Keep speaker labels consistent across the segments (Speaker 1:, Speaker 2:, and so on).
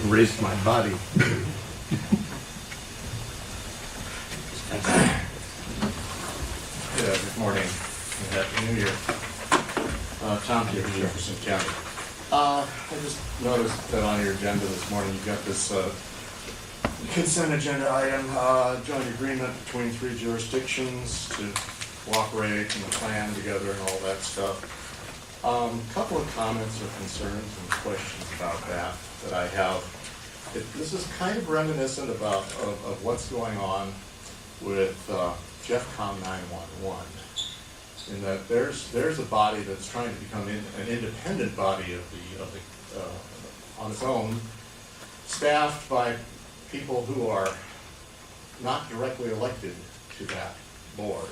Speaker 1: raised my body.
Speaker 2: Yeah, good morning and Happy New Year. Tom here from Jefferson County. I just noticed that on your agenda this morning, you've got this consent agenda item, joint agreement between 3 jurisdictions to cooperate and plan together and all that stuff. Couple of comments or concerns and questions about that I have. This is kind of reminiscent of what's going on with Jeffcom 911, in that there's a body that's trying to become an independent body on its own, staffed by people who are not directly elected to that board.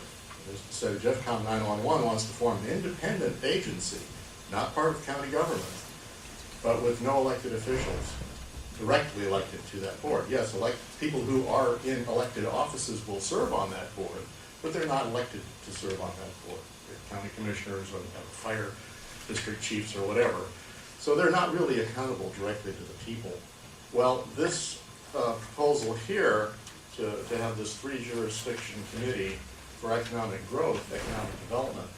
Speaker 2: So Jeffcom 911 wants to form an independent agency, not part of county government, but with no elected officials directly elected to that board. Yes, people who are in elected offices will serve on that board, but they're not elected to serve on that board. They're county commissioners or fire district chiefs or whatever. So they're not really accountable directly to the people. Well, this proposal here to have this 3 jurisdiction committee for economic growth, economic development,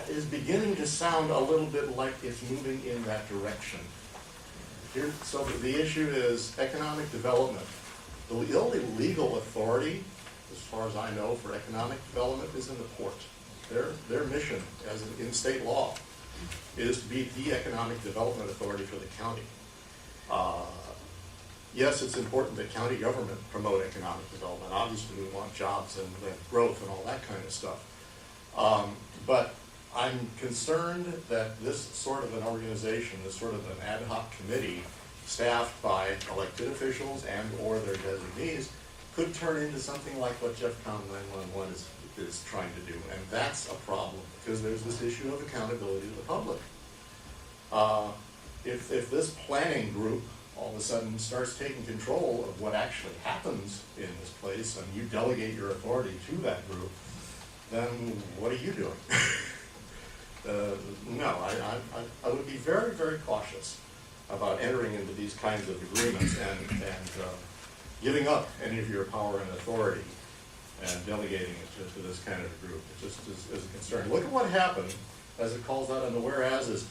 Speaker 2: is beginning to sound a little bit like it's moving in that direction. So the issue is economic development. The only legal authority, as far as I know, for economic development is in the port. Their mission, as in state law, is to be the economic development authority for the county. Yes, it's important that county government promote economic development. Obviously, we want jobs and growth and all that kind of stuff. But I'm concerned that this sort of an organization, this sort of an ad hoc committee staffed by elected officials and or their designees could turn into something like what Jeffcom 911 is trying to do. And that's a problem because there's this issue of accountability to the public. If this planning group all of a sudden starts taking control of what actually happens in this place and you delegate your authority to that group, then what are you doing? No, I would be very, very cautious about entering into these kinds of agreements and giving up any of your power and authority and delegating it to this kind of a group. It just is a concern. Look at what happened, as it calls out on the whereases,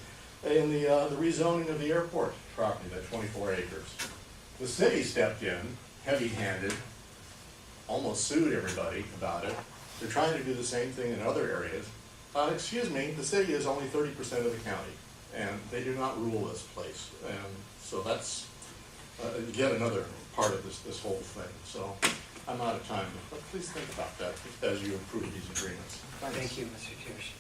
Speaker 2: in the rezoning of the airport property, that 24 acres. The city stepped in, heavy-handed, almost sued everybody about it. They're trying to do the same thing in other areas. Excuse me, the city is only 30% of the county, and they do not rule this place. And so that's yet another part of this whole thing. So I'm out of time, but please think about that as you approve these agreements. Thanks.
Speaker 3: Thank you, Mr. Thiersch.